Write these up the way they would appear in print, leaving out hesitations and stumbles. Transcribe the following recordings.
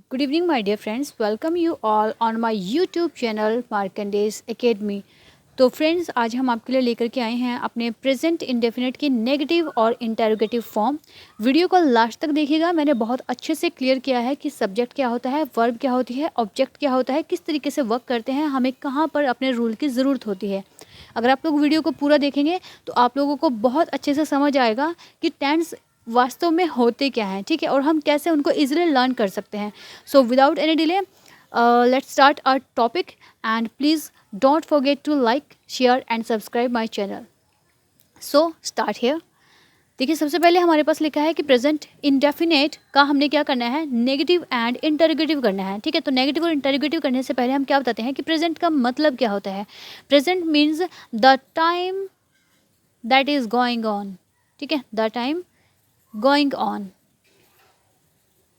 Good evening, my dear friends. Welcome you all on my YouTube channel मार्कंडेज academy. तो friends, आज हम आपके लिए लेकर के आए हैं अपने प्रेजेंट इंडेफिनिट की नेगेटिव और इंटेरोगेटिव फॉर्म। वीडियो को लास्ट तक देखिएगा। मैंने बहुत अच्छे से क्लियर किया है कि सब्जेक्ट क्या होता है, वर्ब क्या होती है, ऑब्जेक्ट क्या होता है, किस तरीके से वर्क करते हैं, हमें कहाँ पर अपने रूल की ज़रूरत होती है। अगर आप लोग वीडियो को पूरा देखेंगे तो आप लोगों को बहुत अच्छे से समझ आएगा कि टेंस वास्तव में होते क्या हैं, ठीक है, और हम कैसे उनको इजीली लर्न कर सकते हैं। So without any delay let's start our topic, and please don't forget to like, share and subscribe my channel. So start here. देखिए, सबसे पहले हमारे पास लिखा है कि प्रेजेंट इंडेफिनेट का हमने क्या करना है, नेगेटिव एंड इंटरोगेटिव करना है, ठीक है। तो नेगेटिव और इंटरोगेटिव करने से पहले हम क्या बताते हैं कि प्रेजेंट का मतलब क्या होता है। Present means the time that is going on, ठीक है, द टाइम गोइंग ऑन,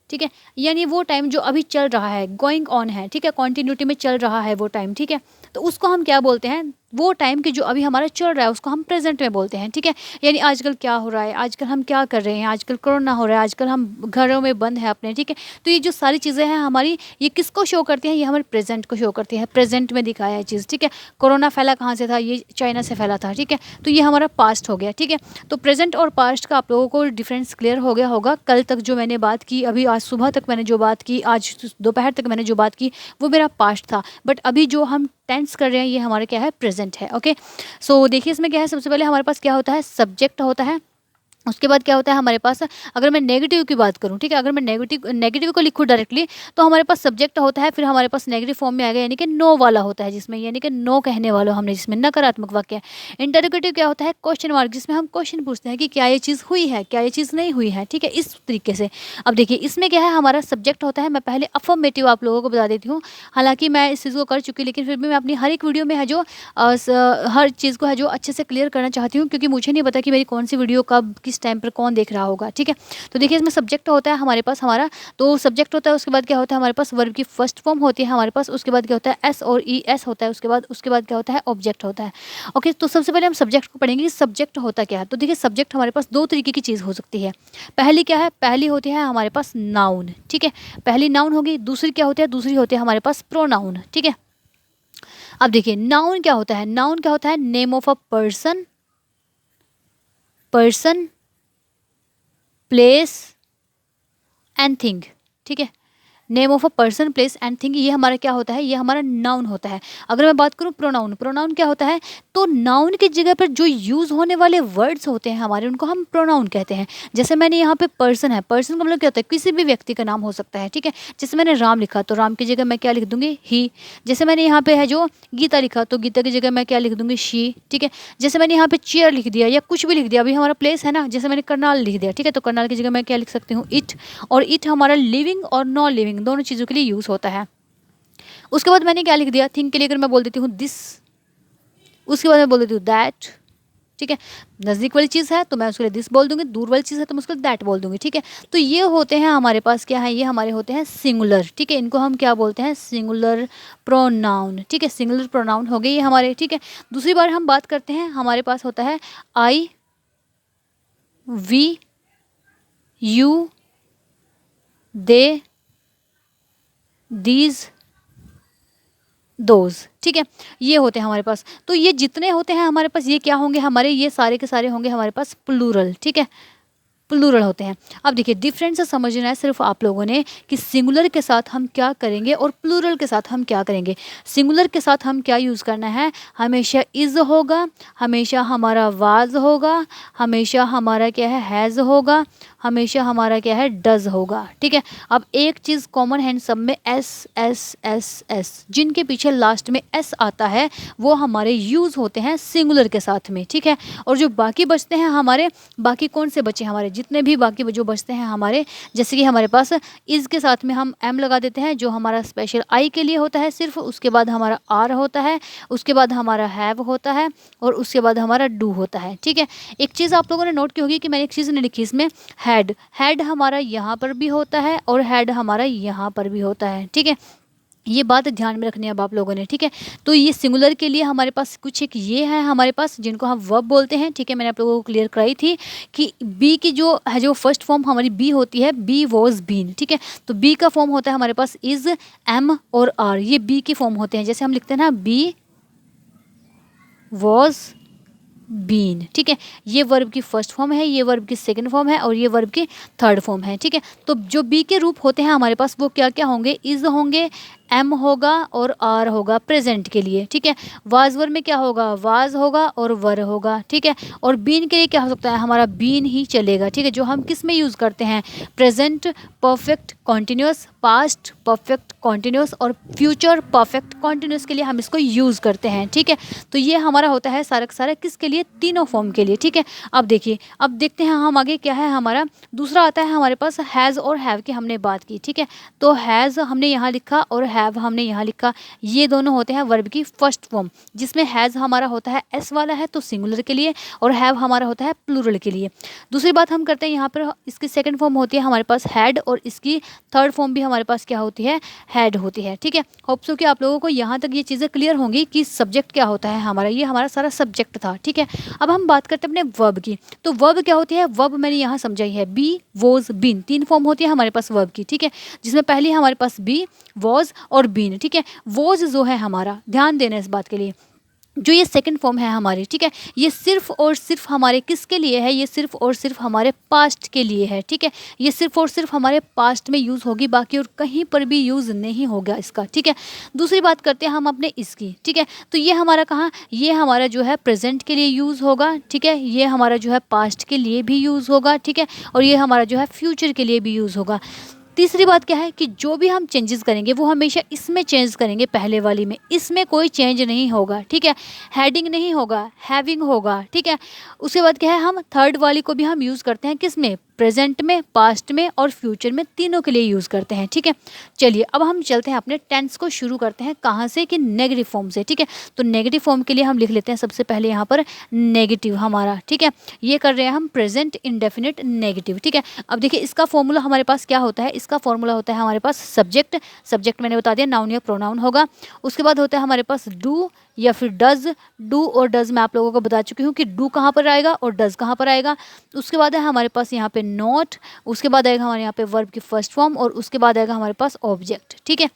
ठीक है, यानी वो टाइम जो अभी चल रहा है, गोइंग ऑन है, ठीक है, कॉन्टिन्यूटी में चल रहा है वो टाइम, ठीक है। तो उसको हम क्या बोलते हैं, वो टाइम की जो अभी हमारा चल रहा है उसको हम प्रेजेंट में बोलते हैं, ठीक है। यानी आजकल क्या हो रहा है, आजकल हम क्या कर रहे हैं, आजकल कोरोना हो रहा है, आजकल हम घरों में बंद हैं अपने, ठीक है। तो ये जो सारी चीज़ें हैं हमारी, ये किसको शो करती हैं, ये हमारे प्रेजेंट को शो करती है, प्रेजेंट में दिखाया है चीज़, ठीक है। कोरोना फैला कहाँ से था, ये चाइना से फैला था, ठीक है। तो ये हमारा पास्ट हो गया, ठीक है। तो प्रेजेंट और पास्ट का आप लोगों को डिफरेंस क्लियर हो गया होगा। कल तक जो मैंने बात की, अभी आज सुबह तक मैंने जो बात की, आज दोपहर तक मैंने जो बात की, वो मेरा पास्ट था। बट अभी जो हम टेंस कर रहे हैं ये हमारे क्या है, प्रेजेंट है। ओके, सो देखिए इसमें क्या है, सबसे पहले हमारे पास क्या होता है, सब्जेक्ट होता है। उसके बाद क्या होता है हमारे पास, अगर मैं नेगेटिव की बात करूं, ठीक है, अगर मैं नेगेटिव नेगेटिव को लिखूं डायरेक्टली, तो हमारे पास सब्जेक्ट होता है, फिर हमारे पास नेगेटिव फॉर्म में आएगा, यानी कि नो वाला होता है, जिसमें यानी कि नो कहने वाला हमने, जिसमें नकारात्मक वाक्य है। इंटरोगेटिव क्या होता है, क्वेश्चन मार्क, जिसमें हम क्वेश्चन पूछते हैं कि क्या ये चीज़ हुई है, क्या ये चीज़ नहीं हुई है, ठीक है, इस तरीके से। अब देखिए इसमें क्या है, हमारा सब्जेक्ट होता है। मैं पहले अफर्मेटिव आप लोगों को बता देती हूँ, हालांकि मैं इस चीज़ को कर चुकी, लेकिन फिर भी मैं अपनी हर एक वीडियो में है जो हर चीज़ को है जो अच्छे से क्लियर करना चाहती हूँ, क्योंकि मुझे नहीं पता कि मेरी कौन सी वीडियो कब किस टाइम पर कौन देख रहा होगा, ठीक है। तो देखिए इसमें सब्जेक्ट होता है हमारे पास, हमारा तो सब्जेक्ट होता है। उसके बाद क्या होता है हमारे पास, वर्ब की फर्स्ट फॉर्म होती है हमारे पास। उसके बाद क्या होता है, एस और ई एस होता है। उसके बाद क्या होता है, ऑब्जेक्ट होता है। ओके, तो सबसे पहले हम सब्जेक्ट को पढ़ेंगे कि सब्जेक्ट होता क्या है। तो देखिए सब्जेक्ट हमारे पास दो तरीके की चीज़ हो सकती है। पहली क्या है, पहली होती है हमारे पास नाउन, ठीक है, पहली नाउन होगी। दूसरी क्या होती है, दूसरी होती है हमारे पास प्रोनाउन, ठीक है। अब देखिए नाउन क्या होता है, नाउन क्या होता है, name of a person, person, place and thing, ठीक है। Name of a person, place and thing, ये हमारा क्या होता है, ये हमारा नाउन होता है। अगर मैं बात करूँ प्रोनाउन, प्रोनाउन क्या होता है, तो नाउन की जगह पर जो यूज़ होने वाले वर्ड्स होते हैं हमारे, उनको हम प्रोनाउन कहते हैं। जैसे मैंने यहाँ पे पर्सन है, पर्सन का मतलब क्या होता है, किसी भी व्यक्ति का नाम हो सकता है, ठीक है। जैसे मैंने राम लिखा तो राम की जगह मैं क्या लिख दूंगी, ही। जैसे मैंने यहाँ पे है जो गीता लिखा तो गीता की जगह मैं क्या लिख दूंगी, शी, ठीक है। जैसे मैंने यहाँ पे चेयर लिख दिया या कुछ भी लिख दिया, अभी हमारा प्लेस है ना, जैसे मैंने करनाल लिख दिया, ठीक है, तो करनाल की जगह मैं क्या लिख सकती हूँ, इट। और इट हमारा लिविंग और नॉन लिविंग दोनों चीज़ों के लिए यूज़ होता है। उसके बाद मैंने क्या लिख दिया, थिंग के लिए अगर मैं बोल देती हूँ दिस, उसके बाद मैं बोल देती हूँ दैट, ठीक है। नज़दीक वाली चीज़ है तो मैं उसके लिए दिस बोल दूंगी, दूर वाली चीज़ है तो मैं उसके लिए दैट बोल दूंगी, ठीक है। तो ये होते हैं हमारे पास क्या है, ये हमारे होते हैं सिंगुलर, ठीक है। इनको हम क्या बोलते हैं, सिंगुलर प्रोनाउन, ठीक है। सिंगुलर प्रोनाउन हो गए ये हमारे, ठीक है। दूसरी बार हम बात करते हैं, हमारे पास होता है I, we, you, they, these, those, ठीक है। ये होते हैं हमारे पास। तो ये जितने होते हैं हमारे पास, ये क्या होंगे हमारे, ये सारे के सारे होंगे हमारे पास प्लूरल, ठीक है, प्लूरल होते हैं। अब देखिए डिफरेंस समझना है सिर्फ आप लोगों ने कि सिंगुलर के साथ हम क्या करेंगे और प्लूरल के साथ हम क्या करेंगे। सिंगुलर के साथ हम क्या यूज़ करना है, हमेशा इज़ होगा, हमेशा हमारा वाज होगा, हमेशा हमारा क्या है, हैज़ होगा, हमेशा हमारा क्या है, डज होगा, ठीक है। अब एक चीज़ कॉमन है इन सब में, एस एस एस एस, जिनके पीछे लास्ट में एस आता है वो हमारे यूज़ होते हैं सिंगुलर के साथ में, ठीक है। और जो बाकी बचते हैं हमारे, बाकी कौन से बचे हमारे, जितने भी बाकी जो बचते हैं हमारे, जैसे कि हमारे पास इज़ के साथ में हम एम लगा देते हैं, जो हमारा स्पेशल आई के लिए होता है सिर्फ। उसके बाद हमारा आर होता है, उसके बाद हमारा हैव होता है, और उसके बाद हमारा डू होता है, ठीक है। एक चीज़ आप लोगों ने नोट की होगी कि मैंने एक चीज़ नहीं लिखी इसमें, हैड, हैड हमारा यहाँ पर भी होता है और हैड हमारा यहाँ पर भी होता है, ठीक है। ये बात ध्यान में रखनी है अब आप लोगों ने, ठीक है। तो ये सिंगुलर के लिए हमारे पास कुछ एक ये है हमारे पास जिनको हम वर्ब बोलते हैं, ठीक है। मैंने आप लोगों को क्लियर कराई थी कि बी की जो है, जो फर्स्ट फॉर्म हमारी बी होती है, बी वॉज बीन, ठीक है। तो बी का फॉर्म होता है हमारे पास इज, एम और आर, ये बी के फॉर्म होते हैं। जैसे हम लिखते हैं ना बी वॉज बीन, ठीक है। ये वर्ब की फर्स्ट फॉर्म है, ये वर्ब की सेकंड फॉर्म है और ये वर्ब की थर्ड फॉर्म है, ठीक है। तो जो बी के रूप होते हैं हमारे पास वो क्या क्या होंगे, इज होंगे, एम होगा और आर होगा प्रेजेंट के लिए, ठीक है। वाज वर्ब में क्या होगा, वाज होगा और वर होगा, ठीक है। और बीन के लिए क्या हो सकता है, हमारा बीन ही चलेगा, ठीक है। जो हम किस में यूज़ करते हैं, present perfect continuous, past perfect continuous और फ्यूचर परफेक्ट कॉन्टिन्यूस के लिए हम इसको यूज़ करते हैं, ठीक है। तो ये हमारा होता है सारा का सारा किसके लिए, तीनों फॉर्म के लिए, ठीक है। अब देखिए, अब देखते हैं हम आगे क्या है हमारा दूसरा आता है हमारे पास हैज़ और हैव की हमने बात की, ठीक है। तो हैज़ हमने यहाँ लिखा और हैव हमने यहाँ लिखा, ये दोनों होते हैं वर्ब की फर्स्ट फॉर्म, जिसमें हैज़ हमारा होता है एस वाला है तो सिंगुलर के लिए, और हैव हमारा होता है प्लूरल के लिए। दूसरी बात हम करते हैं यहाँ पर, इसकी सेकंड फॉर्म होती है हमारे पास हैड और इसकी थर्ड फॉर्म भी हमारे पास क्या होती है, हैड होती है, ठीक है। होप सो कि आप लोगों को यहाँ तक ये चीज़ें क्लियर होंगी कि सब्जेक्ट क्या होता है हमारा, ये हमारा सारा सब्जेक्ट था, ठीक है। अब हम बात करते हैं अपने वर्ब की। तो वर्ब क्या होती है, वर्ब मैंने यहाँ समझाई है, बी वॉज बीन, तीन फॉर्म होती है हमारे पास वर्ब की, ठीक है। जिसमें पहली हमारे पास बी वॉज और बीन, ठीक है। वॉज जो है हमारा, ध्यान देना इस बात के लिए, जो ये सेकंड फॉर्म है हमारी, ठीक है, ये सिर्फ और सिर्फ हमारे किसके लिए है, ये सिर्फ और सिर्फ हमारे पास्ट के लिए है, ठीक है। ये सिर्फ और सिर्फ हमारे पास्ट में यूज़ होगी, बाकी और कहीं पर भी यूज़ नहीं होगा इसका, ठीक है। दूसरी बात करते हैं हम अपने इसकी, ठीक है। तो ये हमारा कहाँ, ये हमारा जो है प्रेजेंट के लिए यूज़ होगा, ठीक है। ये हमारा जो है पास्ट के लिए भी यूज़ होगा, ठीक है। और ये हमारा जो है फ्यूचर के लिए भी यूज़ होगा। तीसरी बात क्या है कि जो भी हम चेंजेस करेंगे वो हमेशा इसमें चेंज करेंगे, पहले वाली में, इसमें कोई चेंज नहीं होगा, ठीक है। हैडिंग नहीं होगा, हैविंग होगा, ठीक है। उसके बाद क्या है, हम थर्ड वाली को भी हम यूज़ करते हैं किस में, प्रेजेंट में, पास्ट में और फ्यूचर में, तीनों के लिए यूज़ करते हैं, ठीक है। चलिए अब हम चलते हैं अपने टेंस को शुरू करते हैं, कहाँ से कि नेगेटिव फॉर्म से, ठीक है। तो नेगेटिव फॉर्म के लिए हम लिख लेते हैं सबसे पहले यहाँ पर नेगेटिव हमारा, ठीक है। ये कर रहे हैं हम प्रेजेंट इंडेफिनिट नेगेटिव, ठीक है। अब देखिए इसका फॉर्मूला हमारे पास क्या होता है, इसका फॉर्मूला होता है हमारे पास सब्जेक्ट, सब्जेक्ट मैंने बता दिया नाउन या प्रोनाउन होगा। उसके बाद होता है हमारे पास डू या फिर डज, डू और डज मैं आप लोगों को बता चुकी हूँ कि डू कहाँ पर आएगा और डज कहाँ पर आएगा। उसके बाद है हमारे पास यहाँ पे नॉट, उसके बाद आएगा हमारे यहाँ पे वर्ब की फर्स्ट फॉर्म और उसके बाद आएगा हमारे पास ऑब्जेक्ट, ठीक है।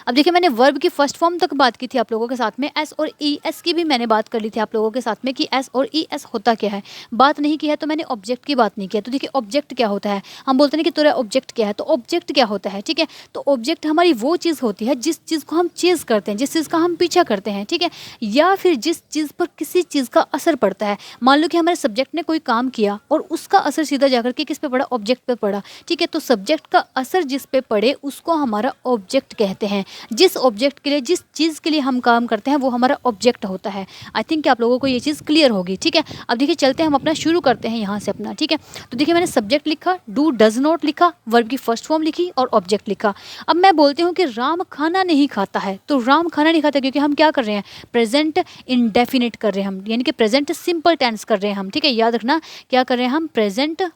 अब देखिए मैंने वर्ब की फर्स्ट फॉर्म तक बात की थी आप लोगों के साथ में, एस और ई एस की भी मैंने बात कर ली थी आप लोगों के साथ में कि एस और ई एस होता क्या है, बात नहीं की है तो मैंने ऑब्जेक्ट की बात नहीं किया। तो देखिए ऑब्जेक्ट क्या होता है, हम बोलते हैं कि तेरा ऑब्जेक्ट क्या है, तो ऑब्जेक्ट क्या होता है, ठीक है। तो ऑब्जेक्ट हमारी वो चीज़ होती है जिस चीज़ को हम चेज़ करते हैं, जिस चीज़ का हम पीछा करते हैं, ठीक है, या फिर जिस चीज़ पर किसी चीज़ का असर पड़ता है। मान लो कि हमारे सब्जेक्ट ने कोई काम किया और उसका असर सीधा जाकर के किस पे पड़ा, ऑब्जेक्ट पे पड़ा, ठीक है। तो सब्जेक्ट का असर जिस पे पड़े उसको हमारा ऑब्जेक्ट कहते हैं। जिस ऑब्जेक्ट के लिए, जिस चीज़ के लिए हम काम करते हैं वो हमारा ऑब्जेक्ट होता है। आई थिंक कि आप लोगों को ये चीज़ क्लियर होगी, ठीक है। अब देखिए चलते हैं हम अपना शुरू करते हैं यहाँ से अपना, ठीक है। तो देखिए मैंने सब्जेक्ट लिखा, डू डज नॉट लिखा, वर्ब की फर्स्ट फॉर्म लिखी और ऑब्जेक्ट लिखा। अब मैं बोलती हूँ कि राम खाना नहीं खाता है, तो राम खाना नहीं खाता क्योंकि हम क्या कर रहे हैं, प्रेजेंट इंडेफिनिट कर रहे हैं हम, यानी कि प्रेजेंट सिंपल टेंस कर रहे हैं हम, ठीक है। याद रखना क्या कर रहे हैं हम, प्रेजेंट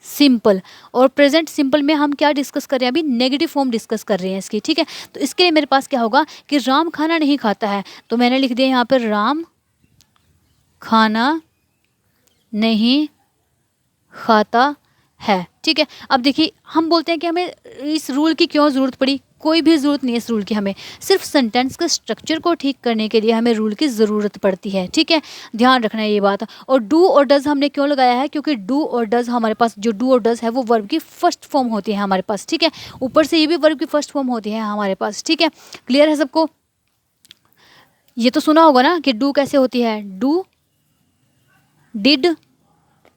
सिंपल। और प्रेजेंट सिंपल में हम क्या डिस्कस कर रहे हैं, अभी नेगेटिव फॉर्म डिस्कस कर रहे हैं इसकी, ठीक है। तो इसके लिए मेरे पास क्या होगा कि राम खाना नहीं खाता है, तो मैंने लिख दिया यहाँ पर राम खाना नहीं खाता है, ठीक है। अब देखिए हम बोलते हैं कि हमें इस रूल की क्यों ज़रूरत पड़ी, कोई भी ज़रूरत नहीं है इस रूल की, हमें सिर्फ सेंटेंस के स्ट्रक्चर को ठीक करने के लिए हमें रूल की ज़रूरत पड़ती है, ठीक है। ध्यान रखना है ये बात। और डू और डज हमने क्यों लगाया है, क्योंकि डू और डज हमारे पास, जो डू और डज है वो वर्ब की फर्स्ट फॉर्म होती है हमारे पास, ठीक है। ऊपर से ये भी वर्ब की फर्स्ट फॉर्म होती है हमारे पास, ठीक है। क्लियर है सबको, ये तो सुना होगा ना कि डू कैसे होती है, डू डिड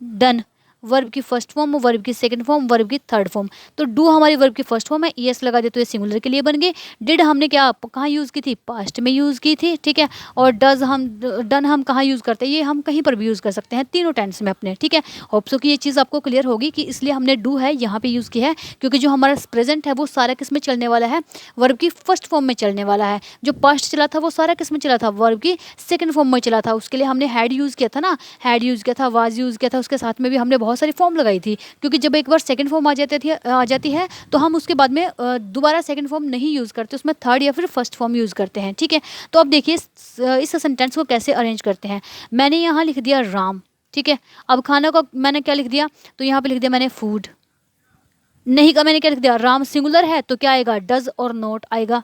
डन, वर्ब की फर्स्ट फॉर्म, वर्ब की सेकंड फॉर्म, वर्ब की थर्ड फॉर्म। तो डू हमारी वर्ब की फर्स्ट फॉर्म है, ईएस लगा दे तो ये सिंगुलर के लिए बन गए। डिड हमने क्या कहाँ यूज़ की थी, पास्ट में यूज़ की थी, ठीक है। और डन हम कहाँ यूज़ करते हैं, ये हम कहीं पर भी यूज़ कर सकते हैं तीनों टेंस में अपने, ठीक है। होप सो कि ये चीज़ आपको क्लियर होगी कि इसलिए हमने डू है यहाँ पे यूज़ किया है, क्योंकि जो हमारा प्रेजेंट है वो सारा किस में चलने वाला है, वर्ब की फर्स्ट फॉर्म में चलने वाला है। जो पास्ट चला था वो सारा किस में चला था, वर्ब की सेकंड फॉर्म में चला था। उसके लिए हमने हैड यूज़ किया था ना, हैड यूज़ किया था, वाज यूज़ किया था, उसके साथ में भी हमने बहुत बहुत सारी फॉर्म लगाई थी, क्योंकि जब एक बार सेकंड फॉर्म आ जाती है तो हम उसके बाद में दोबारा सेकंड फॉर्म नहीं यूज़ करते, उसमें थर्ड या फिर फर्स्ट फॉर्म यूज़ करते हैं। ठीक है, तो अब देखिए इस सेंटेंस को कैसे अरेंज करते हैं। मैंने यहाँ लिख दिया राम, ठीक है। अब खाना को मैंने क्या लिख दिया, तो यहाँ पे लिख दिया मैंने फूड। नहीं का मैंने क्या लिख दिया, राम सिंगुलर है तो क्या आएगा, डज और नॉट आएगा।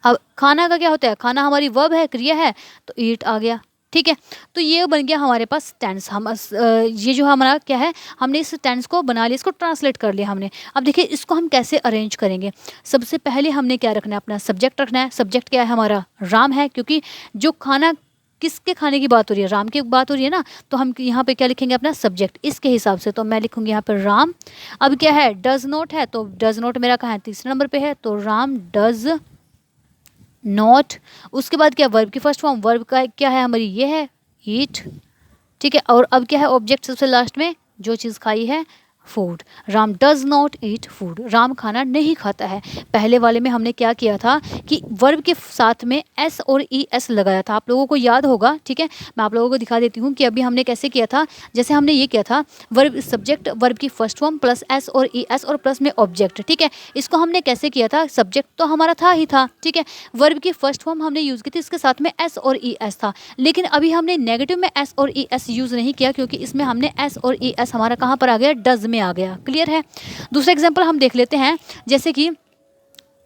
अब खाना का क्या होता है, खाना हमारी वर्ब है, क्रिया है, तो ईट आ गया। ठीक है, तो ये बन गया हमारे पास टेंस। हम ये जो हमारा क्या है, हमने इस टेंस को बना लिया, इसको ट्रांसलेट कर लिया हमने। अब देखिए इसको हम कैसे अरेंज करेंगे। सबसे पहले हमने क्या रखना है, अपना सब्जेक्ट रखना है। सब्जेक्ट क्या है हमारा, राम है, क्योंकि जो खाना किसके खाने की बात हो रही है, राम की बात हो रही है ना, तो हम यहाँ पे क्या लिखेंगे, अपना सब्जेक्ट इसके हिसाब से। तो मैं लिखूंगी यहाँ पर राम। अब क्या है, डज नॉट है, तो डज नॉट मेरा कहाँ है, तीसरे नंबर पे है, तो राम डज नॉट। उसके बाद क्या, वर्ब की फर्स्ट फॉर्म, वर्ब का क्या है हमारी, ये है ईट। ठीक है, और अब क्या है ऑब्जेक्ट सबसे लास्ट में, जो चीज़ खाई है, food. Ram does not eat food, Ram खाना नहीं खाता है। पहले वाले में हमने क्या किया था कि वर्ब के साथ में एस और ई एस लगाया था, आप लोगों को याद होगा। ठीक है, मैं आप लोगों को दिखा देती हूँ कि अभी हमने कैसे किया था। जैसे हमने ये किया था, वर्ब सब्जेक्ट, वर्ब की फर्स्ट फॉर्म प्लस एस और ई एस और प्लस में ऑब्जेक्ट। ठीक है, इसको हमने कैसे किया था, सब्जेक्ट तो हमारा था ही था, ठीक है, वर्ब की फर्स्ट फॉर्म हमने यूज़ की थी, इसके साथ में एस और ई एस था। लेकिन अभी हमने नेगेटिव में एस और ई एस यूज़ नहीं किया, क्योंकि इसमें हमने एस और ई एस हमारा कहाँ पर आ गया, डज में आ गया। क्लियर है। दूसरा एग्जांपल हम देख लेते हैं, जैसे कि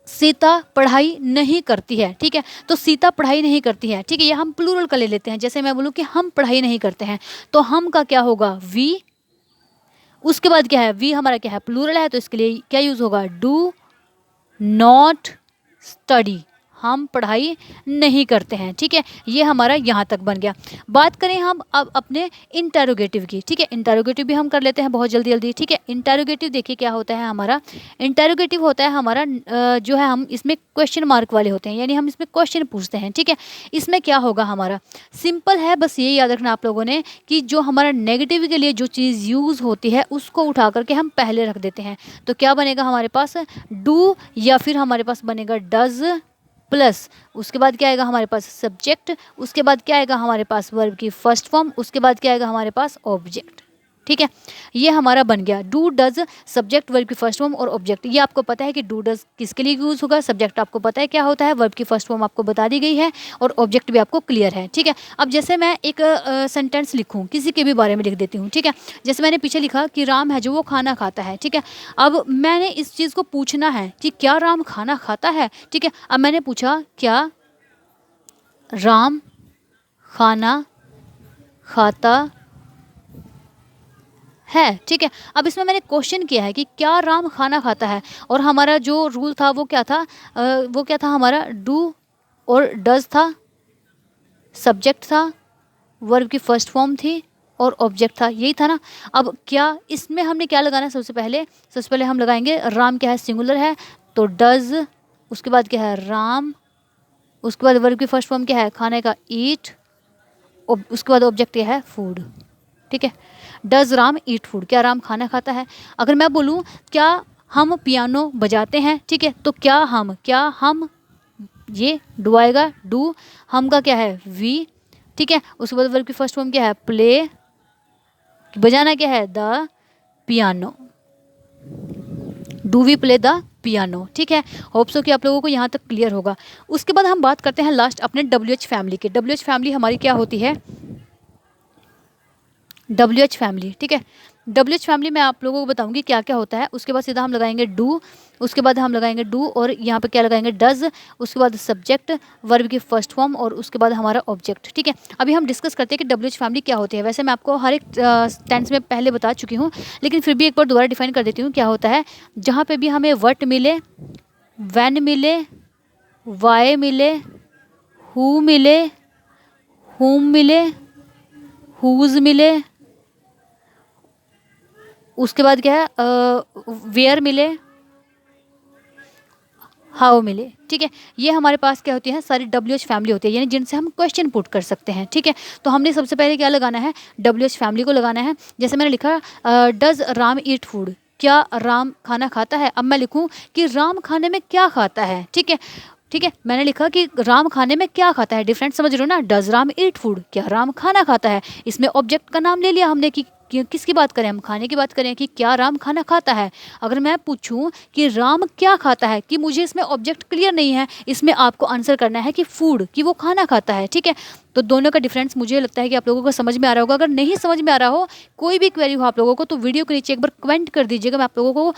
सीता पढ़ाई नहीं करती है। ठीक है, तो सीता पढ़ाई नहीं करती है, ठीक है, ये हम प्लूरल का ले लेते हैं। जैसे मैं बोलूँ कि हम पढ़ाई नहीं करते हैं, तो हम का क्या होगा, वी। उसके बाद क्या है, वी हमारा क्या है, प्लूरल है, तो इसके लिए क्या यूज होगा, डू नॉट स्टडी, हम पढ़ाई नहीं करते हैं। ठीक है, ये हमारा यहाँ तक बन गया। बात करें हम अब अपने इंटरोगेटिव की। ठीक है, इंटरोगेटिव भी हम कर लेते हैं बहुत जल्दी जल्दी। ठीक है, इंटरोगेटिव देखिए क्या होता है हमारा, इंटरोगेटिव होता है हमारा जो है, हम इसमें क्वेश्चन मार्क वाले होते हैं, यानी हम इसमें क्वेश्चन पूछते हैं। ठीक है, इसमें क्या होगा हमारा, सिंपल है, बस ये याद रखना आप लोगों ने कि जो हमारा नेगेटिव के लिए जो चीज़ यूज़ होती है उसको उठा करके हम पहले रख देते हैं। तो क्या बनेगा हमारे पास, डू, या फिर हमारे पास बनेगा डज प्लस, उसके बाद क्या आएगा हमारे पास सब्जेक्ट, उसके बाद क्या आएगा हमारे पास वर्ब की फर्स्ट फॉर्म, उसके बाद क्या आएगा हमारे पास ऑब्जेक्ट। ठीक है, ये हमारा बन गया डू डज, सब्जेक्ट वर्ब की फर्स्ट फॉर्म और ऑब्जेक्ट। ये आपको पता है कि डू डज किसके लिए यूज़ होगा, सब्जेक्ट आपको पता है क्या होता है, वर्ब की फर्स्ट फॉर्म आपको बता दी गई है, और ऑब्जेक्ट भी आपको क्लियर है। ठीक है, अब जैसे मैं एक सेंटेंस लिखूँ, किसी के भी बारे में लिख देती हूँ। ठीक है, जैसे मैंने पीछे लिखा कि राम है जो वो खाना खाता है। ठीक है, अब मैंने इस चीज़ को पूछना है कि क्या राम खाना खाता है। ठीक है, अब मैंने पूछा क्या राम खाना खाता है। ठीक है, अब इसमें मैंने क्वेश्चन किया है कि क्या राम खाना खाता है, और हमारा जो रूल था वो क्या था, वो क्या था हमारा, डू और डज था, सब्जेक्ट था, वर्ब की फर्स्ट फॉर्म थी, और ऑब्जेक्ट था, यही था ना। अब क्या इसमें हमने क्या लगाना है, सबसे पहले हम लगाएंगे राम, क्या है सिंगुलर है, तो डज, उसके बाद क्या है राम, उसके बाद वर्ब की फर्स्ट फॉर्म क्या है, खाने का ईट, उसके बाद ऑब्जेक्ट क्या है, फूड। ठीक है, डज राम ईट फूड, क्या राम खाना खाता है। अगर मैं बोलूँ क्या हम पियानो बजाते हैं, ठीक है, तो क्या हम, ये डू आएगा, डू, हम का क्या है वी। ठीक है, उसके बाद वर्ब की फर्स्ट फॉर्म क्या है, प्ले, बजाना क्या है, the piano, do we play the piano. ठीक है, होप सो कि आप लोगों को यहाँ तक क्लियर होगा। उसके बाद हम बात करते हैं लास्ट अपने WH फैमिली के। WH फैमिली हमारी क्या होती है, WH फैमिली। ठीक है, WH फैमिली मैं आप लोगों को बताऊंगी क्या क्या होता है। उसके बाद सीधा हम लगाएंगे डू, उसके बाद हम लगाएंगे डू और यहाँ पे क्या लगाएंगे डज, उसके बाद सब्जेक्ट, वर्ब की फर्स्ट फॉर्म, और उसके बाद हमारा ऑब्जेक्ट। ठीक है, अभी हम डिस्कस करते हैं कि WH फैमिली क्या होती है। वैसे मैं आपको हर एक टेंस में पहले बता चुकी हूँ, लेकिन फिर भी एक बार दोबारा डिफाइन कर देती हूँ क्या होता है। जहाँ पर भी हमें वट मिले, व्हेन मिले, वाई मिले, हु मिले, हुम मिले, हुज मिले, उसके बाद क्या है वेयर मिले, हाउ मिले। ठीक है, ये हमारे पास क्या होती है, सारी WH फैमिली होती है, यानी जिनसे हम क्वेश्चन पुट कर सकते हैं। ठीक है, तो हमने सबसे पहले क्या लगाना है, WH फैमिली को लगाना है। जैसे मैंने लिखा डज राम ईट फूड, क्या राम खाना खाता है। अब मैं लिखूं कि राम खाने में क्या खाता है। ठीक है, ठीक है, मैंने लिखा कि राम खाने में क्या खाता है, डिफरेंट समझ रहे हो ना, डज राम ईट फूड, क्या राम खाना खाता है। इसमें ऑब्जेक्ट का नाम ले लिया हमने कि किसकी बात करें, हम खाने की बात करें कि क्या राम खाना खाता है। अगर मैं पूछूं कि राम क्या खाता है, कि मुझे इसमें ऑब्जेक्ट क्लियर नहीं है, इसमें आपको आंसर करना है कि फूड, कि वो खाना खाता है। ठीक है, तो दोनों का डिफरेंस मुझे लगता है कि आप लोगों को समझ में आ रहा होगा। अगर नहीं समझ में आ रहा हो, कोई भी क्वेरी हो आप लोगों को, तो वीडियो के नीचे एक बार कमेंट कर दीजिएगा, मैं आप लोगों को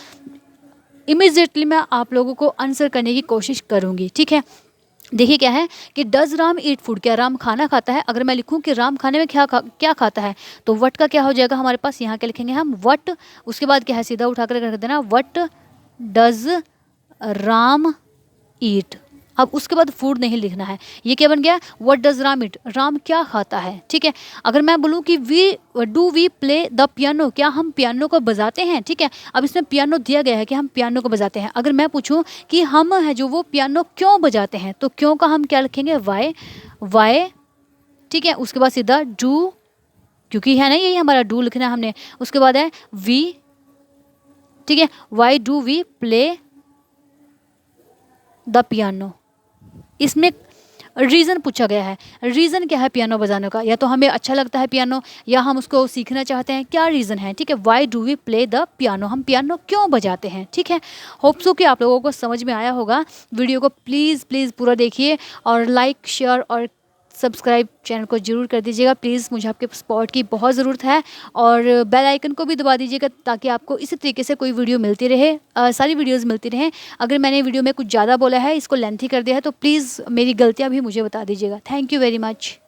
इमीडिएटली मैं आप लोगों को आंसर करने की कोशिश करूँगी। ठीक है, देखिए क्या है कि डज राम ईट फूड, क्या राम खाना खाता है। अगर मैं लिखूं कि राम खाने में क्या खाता है, तो वट का क्या हो जाएगा हमारे पास, यहाँ क्या लिखेंगे हम, वट, उसके बाद क्या है, सीधा उठा कर रख देना, वट डज राम ईट। अब उसके बाद फूड नहीं लिखना है। ये क्या बन गया, व्हाट डज राम ईट, राम क्या खाता है। ठीक है, अगर मैं बोलूँ कि वी प्ले द पियानो, क्या हम पियानो को बजाते हैं। ठीक है, अब इसमें पियानो दिया गया है कि हम पियानो को बजाते हैं। अगर मैं पूछूं कि हम है जो वो पियानो क्यों बजाते हैं, तो क्यों का हम क्या लिखेंगे, वाई। ठीक है, उसके बाद सीधा डू, क्योंकि है ना यही हमारा डू लिखना है हमने। उसके बाद है वी, ठीक है, why do we play the piano. इसमें रीज़न पूछा गया है, रीज़न क्या है पियानो बजाने का, या तो हमें अच्छा लगता है पियानो, या हम उसको सीखना चाहते हैं, क्या रीज़न है। ठीक है, why do we play the piano, हम पियानो क्यों बजाते हैं। ठीक है, होप सो कि आप लोगों को समझ में आया होगा। वीडियो को प्लीज़ प्लीज़ पूरा देखिए, और लाइक शेयर और सब्सक्राइब चैनल को जरूर कर दीजिएगा प्लीज़, मुझे आपके सपोर्ट की बहुत ज़रूरत है। और बेल आइकन को भी दबा दीजिएगा, ताकि आपको इसी तरीके से कोई वीडियो मिलती रहे, सारी वीडियोस मिलती रहें। अगर मैंने वीडियो में कुछ ज़्यादा बोला है, इसको लेंथी कर दिया है, तो प्लीज़ मेरी गलतियाँ भी मुझे बता दीजिएगा। Thank you very much.